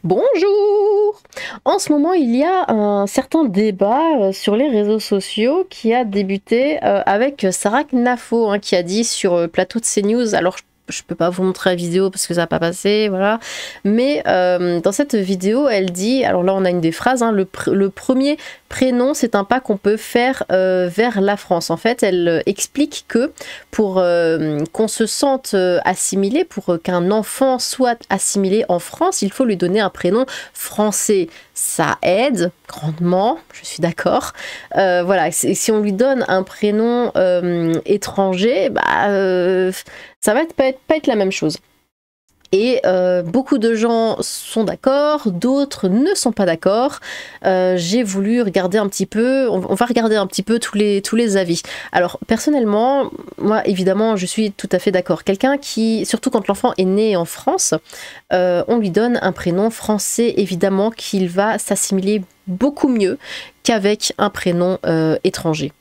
Bonjour! En ce moment, il y a un certain débat sur les réseaux sociaux qui a débuté avec Sarah Knafo, hein, qui a dit sur plateau de CNews, alors je peux pas vous montrer la vidéo parce que ça va pas passer, voilà. Mais dans cette vidéo, elle dit, alors là on a une des phrases, hein, le premier prénom, c'est un pas qu'on peut faire vers la France. En fait, elle explique que pour qu'on se sente assimilé, pour qu'un enfant soit assimilé en France, il faut lui donner un prénom français. Ça aide grandement, je suis d'accord. Voilà, si on lui donne un prénom étranger, ça va pas être la même chose. Et beaucoup de gens sont d'accord, d'autres ne sont pas d'accord. J'ai voulu regarder un petit peu, on va regarder un petit peu tous les avis. Alors personnellement, moi évidemment je suis tout à fait d'accord. Quelqu'un qui, surtout quand l'enfant est né en France, on lui donne un prénom français, évidemment qu'il va s'assimiler beaucoup mieux qu'avec un prénom étranger.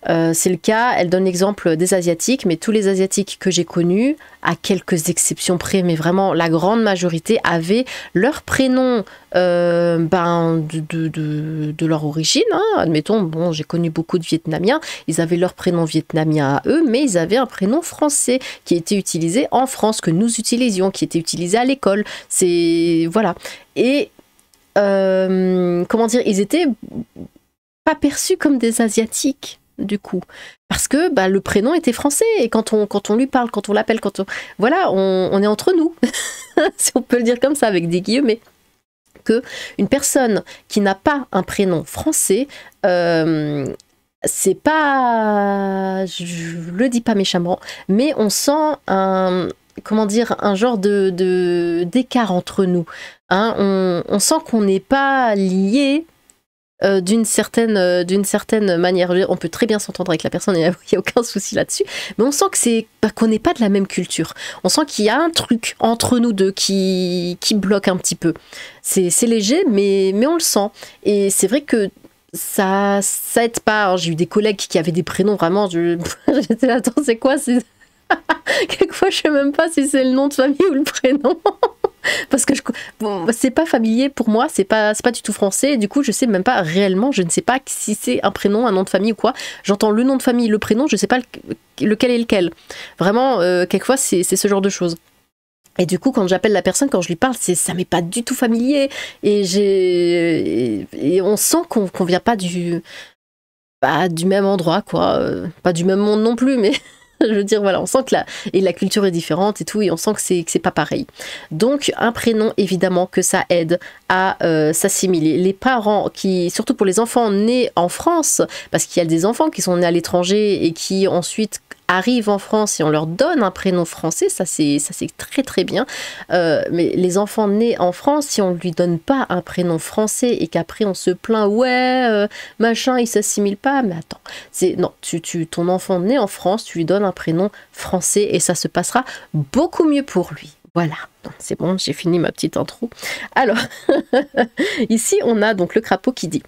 C'est le cas, elle donne l'exemple des Asiatiques, mais tous les Asiatiques que j'ai connus, à quelques exceptions près, mais vraiment la grande majorité, avaient leur prénom de leur origine, hein. Admettons, bon, j'ai connu beaucoup de Vietnamiens, ils avaient leur prénom vietnamien à eux, mais ils avaient un prénom français qui était utilisé en France, que nous utilisions, qui était utilisé à l'école. C'est... voilà. Et... comment dire, ils étaient pas perçus comme des Asiatiques, du coup. Parce que le prénom était français, et quand on lui parle, quand on l'appelle, voilà, on est entre nous, si on peut le dire comme ça, avec des guillemets. Que une personne qui n'a pas un prénom français, c'est pas... je le dis pas méchamment, mais on sent un... comment dire, un genre d'écart entre nous. Hein, on sent qu'on n'est pas liés d'une certaine manière. On peut très bien s'entendre avec la personne, il n'y a aucun souci là-dessus, mais on sent que qu'on n'est pas de la même culture. On sent qu'il y a un truc entre nous deux qui bloque un petit peu. C'est léger, mais on le sent. Et c'est vrai que ça aide pas. J'ai eu des collègues qui avaient des prénoms vraiment... j'étais là, attends, c'est quoi? Quelquefois, je sais même pas si c'est le nom de famille ou le prénom. Parce que bon, c'est pas familier pour moi, c'est pas du tout français, et du coup je sais même pas réellement, je ne sais pas si c'est un prénom, un nom de famille ou quoi. J'entends le nom de famille, le prénom, je sais pas lequel est lequel. Vraiment, quelquefois c'est ce genre de choses. Et du coup, quand j'appelle la personne, quand je lui parle, ça m'est pas du tout familier, et on sent qu'on vient pas du même endroit, quoi. Pas du même monde non plus, mais... je veux dire, voilà, on sent que la culture est différente et tout, et on sent que c'est pas pareil. Donc, un prénom, évidemment, que ça aide à s'assimiler. Les parents surtout pour les enfants nés en France, parce qu'il y a des enfants qui sont nés à l'étranger et qui ensuite arrivent en France et on leur donne un prénom français, ça c'est très très bien. Mais les enfants nés en France, si on ne lui donne pas un prénom français et qu'après on se plaint, ouais, machin, il s'assimile pas, mais attends, non, ton enfant né en France, tu lui donnes un prénom français et ça se passera beaucoup mieux pour lui. Voilà, c'est bon, j'ai fini ma petite intro. Alors, ici on a donc le crapaud qui dit: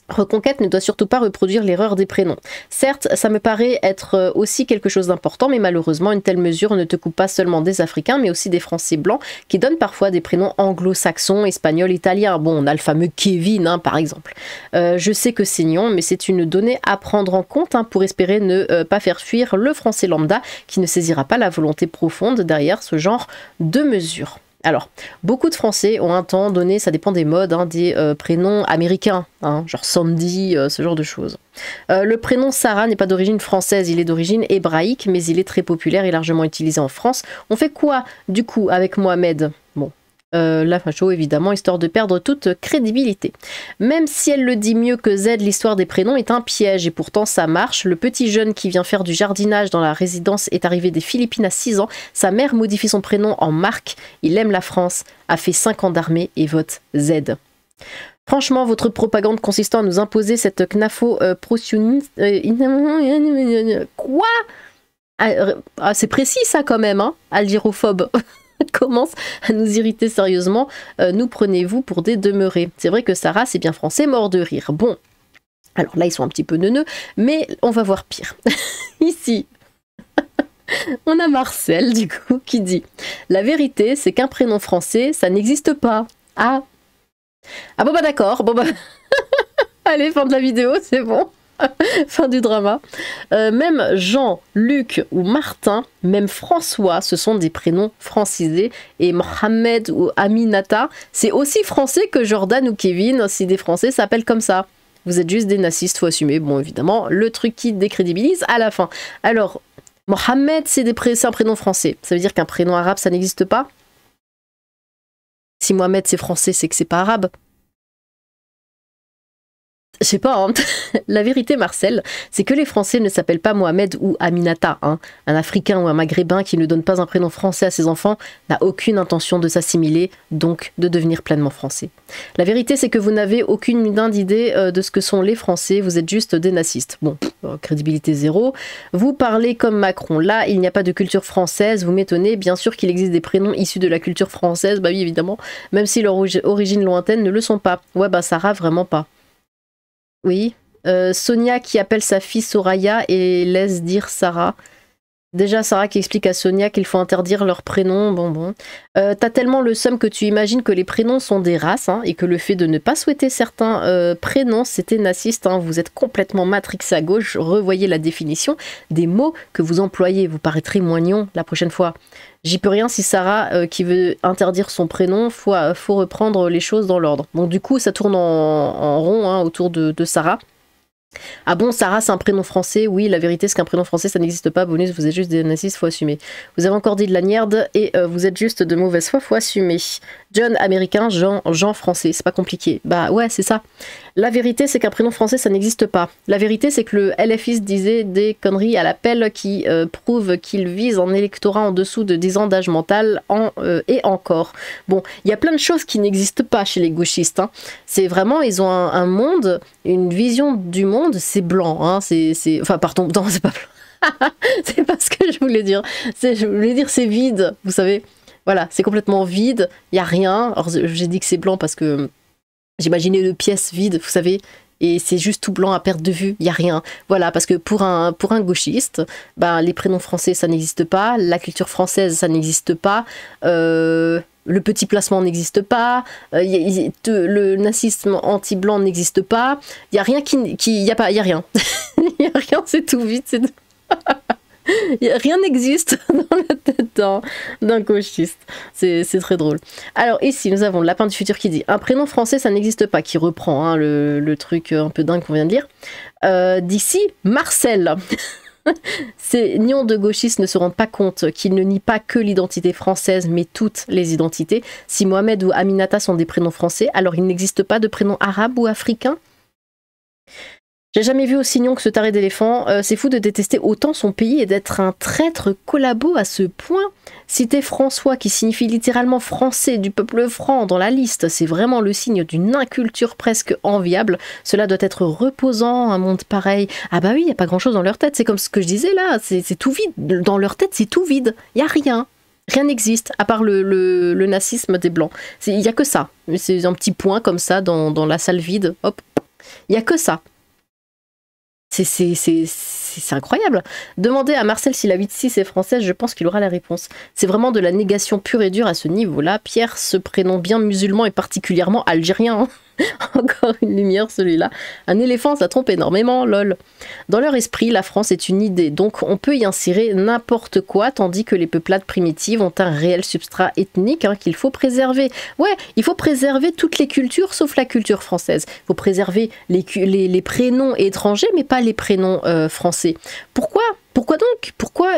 Reconquête ne doit surtout pas reproduire l'erreur des prénoms. Certes, ça me paraît être aussi quelque chose d'important, mais malheureusement, une telle mesure ne te coupe pas seulement des Africains, mais aussi des Français blancs, qui donnent parfois des prénoms anglo-saxons, espagnols, italiens. Bon, on a le fameux Kevin, hein, par exemple. Je sais que c'est nion, mais c'est une donnée à prendre en compte, hein, pour espérer ne pas faire fuir le français lambda, qui ne saisira pas la volonté profonde derrière ce genre de mesures. Alors, beaucoup de Français ont un temps donné, ça dépend des modes, hein, des prénoms américains, hein, genre Sandy, ce genre de choses. Le prénom Sarah n'est pas d'origine française, il est d'origine hébraïque, mais il est très populaire et largement utilisé en France. On fait quoi, du coup, avec Mohamed? Bon, la facho, évidemment, histoire de perdre toute crédibilité. Même si elle le dit mieux que Z, l'histoire des prénoms est un piège, et pourtant ça marche. Le petit jeune qui vient faire du jardinage dans la résidence est arrivé des Philippines à 6 ans. Sa mère modifie son prénom en Marc. Il aime la France, a fait 5 ans d'armée et vote Z. Franchement, votre propagande consistant à nous imposer cette knafo pro-sioniste... Quoi? C'est précis ça quand même, hein, algérophobe. Commence à nous irriter sérieusement. Nous prenez-vous pour des demeurés? C'est vrai que Sarah, c'est bien français, mort de rire. Bon, alors là, ils sont un petit peu neuneux, mais on va voir pire. Ici, on a Marcel, du coup, qui dit: la vérité, c'est qu'un prénom français, ça n'existe pas. Ah, ah bon bah d'accord, bon bah allez, fin de la vidéo, c'est bon. Fin du drama. Même Jean, Luc ou Martin, même François, ce sont des prénoms francisés. Et Mohamed ou Aminata, c'est aussi français que Jordan ou Kevin, si des Français s'appellent comme ça. Vous êtes juste des nazistes, faut assumer. Bon, évidemment, le truc qui décrédibilise à la fin. Alors, Mohamed, c'est un prénom français. Ça veut dire qu'un prénom arabe, ça n'existe pas? Si Mohamed, c'est français, c'est que c'est pas arabe. Je sais pas, hein. La vérité, Marcel, c'est que les Français ne s'appellent pas Mohamed ou Aminata. Hein. Un Africain ou un Maghrébin qui ne donne pas un prénom français à ses enfants n'a aucune intention de s'assimiler, donc de devenir pleinement français. La vérité, c'est que vous n'avez aucune d'idée de ce que sont les Français, vous êtes juste des nazistes. Bon, crédibilité zéro. Vous parlez comme Macron. Là, il n'y a pas de culture française, vous m'étonnez. Bien sûr qu'il existe des prénoms issus de la culture française, bah oui, évidemment, même si leurs origines lointaines ne le sont pas. Ouais, bah Sarah, vraiment pas. Oui. Sonia qui appelle sa fille Soraya et laisse dire Sarah. Déjà Sarah qui explique à Sonia qu'il faut interdire leurs prénoms. Bon. T'as tellement le seum que tu imagines que les prénoms sont des races hein, et que le fait de ne pas souhaiter certains prénoms c'était naziste. Hein. Vous êtes complètement matrixé à gauche. Revoyez la définition des mots que vous employez. Vous paraîtrez moignon la prochaine fois. J'y peux rien si Sarah qui veut interdire son prénom, faut reprendre les choses dans l'ordre. Donc du coup ça tourne en rond hein, autour de Sarah. Ah bon, Sarah, c'est un prénom français? Oui, la vérité, c'est qu'un prénom français, ça n'existe pas. Bonus, vous êtes juste des nazistes, faut assumer. Vous avez encore dit de la merde et vous êtes juste de mauvaise foi, faut assumer. John, américain, Jean, français. C'est pas compliqué. Bah ouais, c'est ça. La vérité, c'est qu'un prénom français, ça n'existe pas. La vérité, c'est que le LFI disait des conneries à l'appel qui prouvent qu'il vise un électorat en dessous de 10 ans d'âge mental et encore. Bon, il y a plein de choses qui n'existent pas chez les gauchistes. Hein. C'est vraiment, ils ont un monde, une vision du monde, c'est blanc. Hein. Enfin, pardon, non, c'est pas blanc. C'est pas ce que je voulais dire. Je voulais dire c'est vide, vous savez. Voilà, c'est complètement vide, il n'y a rien. Alors j'ai dit que c'est blanc parce que j'imaginais une pièce vide, vous savez, et c'est juste tout blanc à perte de vue, il n'y a rien. Voilà, parce que pour un gauchiste, ben, les prénoms français, ça n'existe pas, la culture française, ça n'existe pas, le petit placement n'existe pas, le nazisme anti-blanc n'existe pas, il n'y a rien il n'y a rien. Il n'y a rien, c'est tout vide, c'est tout. Rien n'existe dans la tête d'un gauchiste. C'est très drôle. Alors ici, nous avons le lapin du futur qui dit « Un prénom français, ça n'existe pas », qui reprend hein, le truc un peu dingue qu'on vient de lire. D'ici, Marcel. Ces nions de gauchistes ne se rendent pas compte qu'ils ne nient pas que l'identité française, mais toutes les identités. Si Mohamed ou Aminata sont des prénoms français, alors il n'existe pas de prénoms arabes ou africains. J'ai jamais vu aussi mignon que ce taré d'éléphant. C'est fou de détester autant son pays et d'être un traître collabo à ce point. Citer François, qui signifie littéralement français du peuple franc dans la liste, c'est vraiment le signe d'une inculture presque enviable. Cela doit être reposant, un monde pareil. Ah bah oui, il n'y a pas grand chose dans leur tête. C'est comme ce que je disais là, c'est tout vide. Dans leur tête, c'est tout vide. Il n'y a rien. Rien n'existe, à part le nazisme des Blancs. Il n'y a que ça. C'est un petit point comme ça dans la salle vide. Hop, il n'y a que ça. C'est incroyable. Demandez à Marcel si la 8-6 est française, je pense qu'il aura la réponse. C'est vraiment de la négation pure et dure à ce niveau-là. Pierre, ce prénom bien musulman et particulièrement algérien. Hein. Encore une lumière celui-là. Un éléphant, ça trompe énormément, lol. Dans leur esprit, la France est une idée, donc on peut y insérer n'importe quoi, tandis que les peuplades primitives ont un réel substrat ethnique hein, qu'il faut préserver. Ouais, il faut préserver toutes les cultures, sauf la culture française. Il faut préserver les prénoms étrangers, mais pas les prénoms français. Pourquoi donc? Pourquoi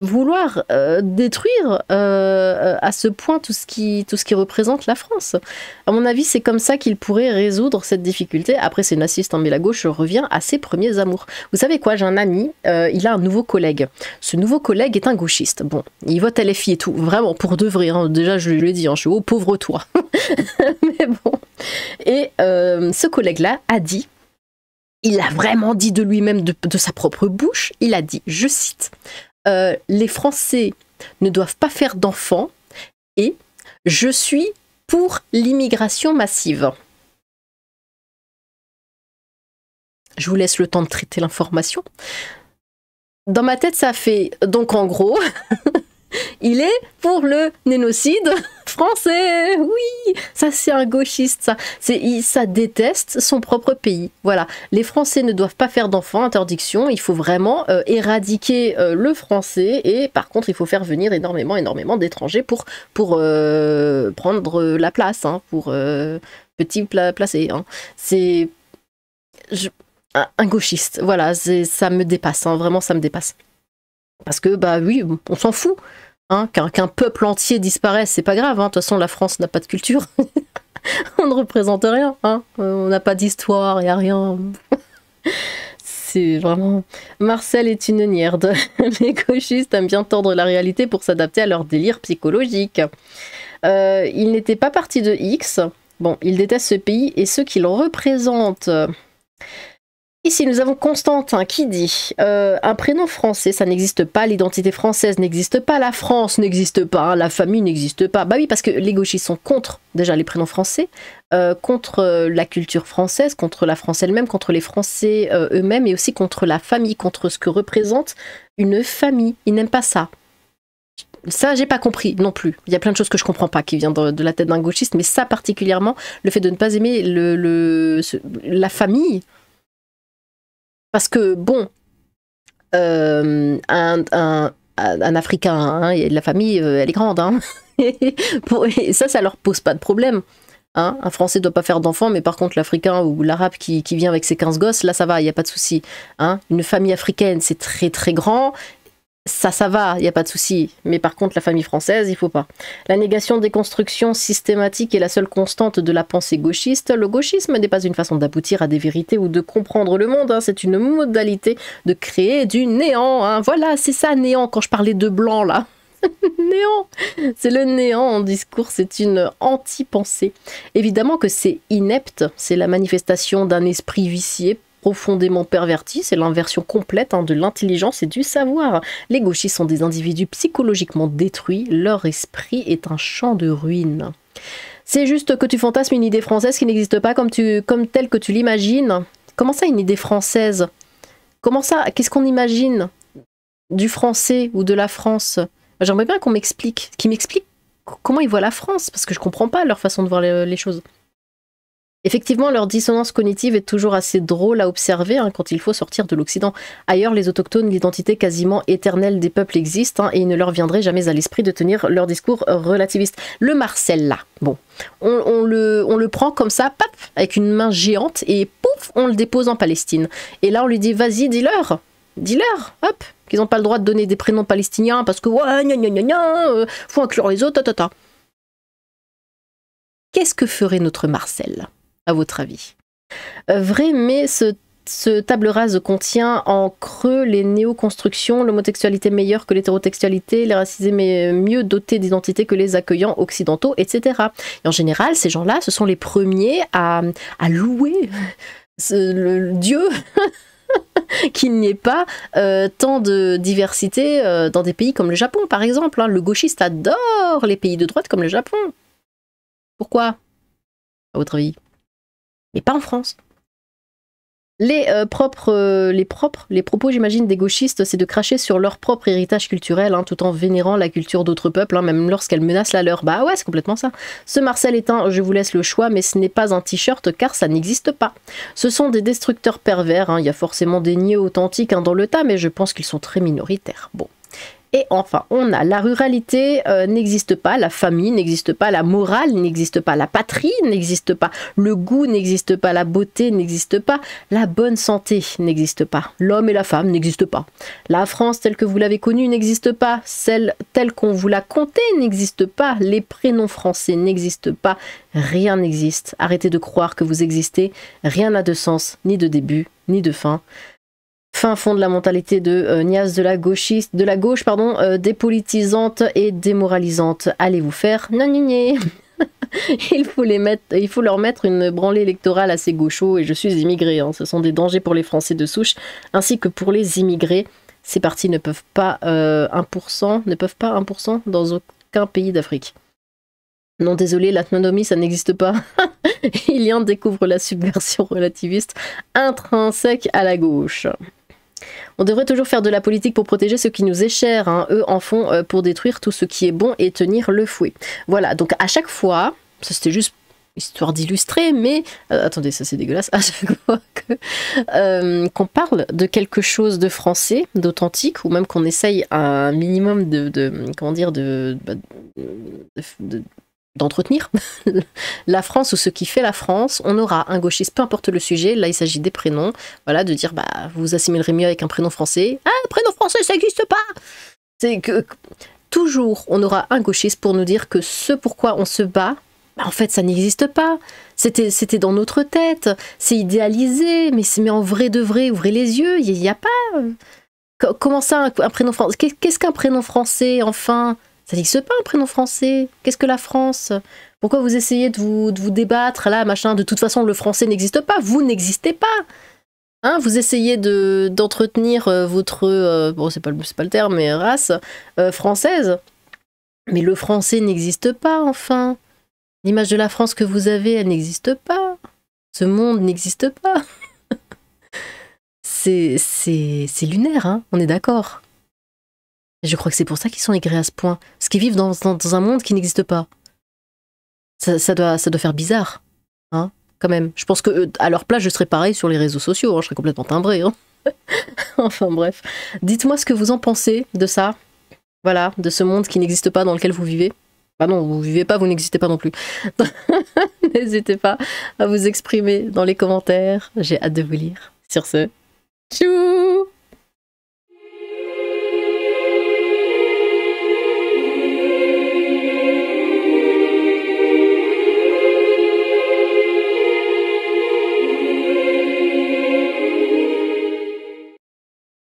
vouloir détruire à ce point tout ce qui représente la France? À mon avis, c'est comme ça qu'il pourrait résoudre cette difficulté. Après, c'est naziste, hein, mais la gauche revient à ses premiers amours. Vous savez quoi, j'ai un ami, il a un nouveau collègue. Ce nouveau collègue est un gauchiste. Bon, il vote LFI et tout, vraiment, pour de vrai. Hein. Déjà, je lui ai dit, hein, je suis oh pauvre toi. Mais bon. Et ce collègue-là a dit, il a vraiment dit de lui-même, de sa propre bouche, il a dit, je cite, les Français ne doivent pas faire d'enfants et je suis pour l'immigration massive. Je vous laisse le temps de traiter l'information. Dans ma tête, ça fait donc en gros, Il est pour le génocide français, oui. Ça, c'est un gauchiste, ça. Ça déteste son propre pays. Voilà. Les Français ne doivent pas faire d'enfants, interdiction. Il faut vraiment éradiquer le français. Et par contre, il faut faire venir énormément d'étrangers pour prendre la place, hein, pour petit placé. Hein. C'est un gauchiste. Voilà, ça me dépasse. Hein, vraiment, ça me dépasse. Parce que, bah oui, on s'en fout. Hein, qu'un peuple entier disparaisse, c'est pas grave. Hein. De toute façon, la France n'a pas de culture. On ne représente rien. Hein. On n'a pas d'histoire, il n'y a rien. C'est vraiment... Marcel est une nierde. Les gauchistes aiment bien tordre la réalité pour s'adapter à leur délire psychologique. Il n'était pas parti de X. Bon, il déteste ce pays et ceux qui le représentent. Ici, nous avons Constantin qui dit un prénom français, ça n'existe pas, l'identité française n'existe pas, la France n'existe pas, la famille n'existe pas. Bah oui, parce que les gauchistes sont contre, déjà, les prénoms français, contre la culture française, contre la France elle-même, contre les Français eux-mêmes, et aussi contre la famille, contre ce que représente une famille. Ils n'aiment pas ça. Ça, j'ai pas compris non plus. Il y a plein de choses que je comprends pas qui viennent de la tête d'un gauchiste, mais ça particulièrement, le fait de ne pas aimer la famille. Parce que, bon, un Africain, hein, la famille, elle est grande. Hein. Et ça leur pose pas de problème. Hein. Un Français doit pas faire d'enfants, mais par contre, l'Africain ou l'Arabe qui vient avec ses 15 gosses, là, ça va, il n'y a pas de souci. Hein. Une famille africaine, c'est très, très grand. Ça va, il n'y a pas de souci. Mais par contre, la famille française, il faut pas. La négation des constructions systématiques est la seule constante de la pensée gauchiste. Le gauchisme n'est pas une façon d'aboutir à des vérités ou de comprendre le monde. Hein. C'est une modalité de créer du néant. Hein. Voilà, c'est ça, néant, quand je parlais de blanc, là. Néant. C'est le néant en discours, c'est une anti-pensée. Évidemment que c'est inepte, c'est la manifestation d'un esprit vicié, profondément perverti, c'est l'inversion complète de l'intelligence et du savoir. Les gauchistes sont des individus psychologiquement détruits, leur esprit est un champ de ruines. C'est juste que tu fantasmes une idée française qui n'existe pas comme telle que tu l'imagines. Comment ça, une idée française? Comment ça? Qu'est-ce qu'on imagine du français ou de la France? J'aimerais bien qu'on m'explique, qu'ils m'expliquent comment ils voient la France, parce que je comprends pas leur façon de voir les choses. Effectivement, leur dissonance cognitive est toujours assez drôle à observer quand il faut sortir de l'Occident. Ailleurs, les autochtones, l'identité quasiment éternelle des peuples existe et il ne leur viendrait jamais à l'esprit de tenir leur discours relativiste. Le Marcel, là, bon, on le prend comme ça, pap, avec une main géante et pouf, on le dépose en Palestine. Et là, on lui dit, vas-y, dis-leur, hop, qu'ils n'ont pas le droit de donner des prénoms palestiniens parce que, ouais, gna gna gna gna, faut inclure les autres, ta. Qu'est-ce que ferait notre Marcel, à votre avis? Vrai, mais ce table rase contient en creux les néoconstructions, l'homosexualité meilleure que l'hétérotextualité, les racisés mais mieux dotés d'identité que les accueillants occidentaux, etc. Et en général, ces gens-là, ce sont les premiers à louer le Dieu qu'il n'y ait pas tant de diversité dans des pays comme le Japon, par exemple. Hein. Le gauchiste adore les pays de droite comme le Japon. Pourquoi, à votre avis? Mais pas en France. Les propos, j'imagine, des gauchistes, c'est de cracher sur leur propre héritage culturel, tout en vénérant la culture d'autres peuples, même lorsqu'elle menace la leur. Bah ouais, c'est complètement ça. Ce Marcel est un, je vous laisse le choix, mais ce n'est pas un t-shirt car ça n'existe pas. Ce sont des destructeurs pervers, il y a forcément des niais authentiques dans le tas, mais je pense qu'ils sont très minoritaires. Bon. Et enfin, on a la ruralité n'existe pas, la famille n'existe pas, la morale n'existe pas, la patrie n'existe pas, le goût n'existe pas, la beauté n'existe pas, la bonne santé n'existe pas, l'homme et la femme n'existent pas. La France telle que vous l'avez connue n'existe pas, celle telle qu'on vous l'a contée n'existe pas, les prénoms français n'existent pas, rien n'existe. Arrêtez de croire que vous existez, rien n'a de sens, ni de début, ni de fin. Fin fond de la mentalité de Nias de la gauche, dépolitisante et démoralisante. Allez vous faire gnagnagné. il faut leur mettre une branlée électorale à ces gauchos et je suis immigré. Ce sont des dangers pour les Français de souche ainsi que pour les immigrés. Ces partis ne peuvent pas 1% dans aucun pays d'Afrique. Non, désolé, l'autonomie, ça n'existe pas. Ilian découvre la subversion relativiste intrinsèque à la gauche. On devrait toujours faire de la politique pour protéger ce qui nous est cher. Hein. Eux en font pour détruire tout ce qui est bon et tenir le fouet. Voilà, donc à chaque fois, ça c'était juste histoire d'illustrer, mais attendez, ça c'est dégueulasse. À chaque fois qu'on parle de quelque chose de français, d'authentique, ou même qu'on essaye un minimum comment dire, d'entretenir la France ou ce qui fait la France, on aura un gauchiste, peu importe le sujet. Là il s'agit des prénoms, voilà, de dire bah vous vous assimilerez mieux avec un prénom français. Ah, le prénom français ça n'existe pas. C'est que toujours on aura un gauchiste pour nous dire que ce pourquoi on se bat, bah, en fait ça n'existe pas. C'était dans notre tête, c'est idéalisé, mais en vrai de vrai, ouvrez les yeux, il n'y a pas. Comment ça un prénom français? Qu'est-ce qu'un prénom français enfin? Ça n'existe pas un prénom français. Qu'est-ce que la France? Pourquoi vous essayez de vous débattre là, machin? De toute façon, le français n'existe pas. Vous n'existez pas. Hein, vous essayez d'entretenir votre... bon, c'est pas le terme, mais race française. Mais le français n'existe pas, enfin. L'image de la France que vous avez, elle n'existe pas. Ce monde n'existe pas. C'est lunaire, hein, on est d'accord. Je crois que c'est pour ça qu'ils sont aigris à ce point. Parce qu'ils vivent dans un monde qui n'existe pas. Ça doit faire bizarre. Hein, quand même. Je pense que à leur place, je serais pareil sur les réseaux sociaux. Hein, je serais complètement timbré. Hein. Enfin bref. Dites-moi ce que vous en pensez de ça. Voilà, de ce monde qui n'existe pas dans lequel vous vivez. Bah non, vous vivez pas, vous n'existez pas non plus. N'hésitez pas à vous exprimer dans les commentaires. J'ai hâte de vous lire. Sur ce, tchou!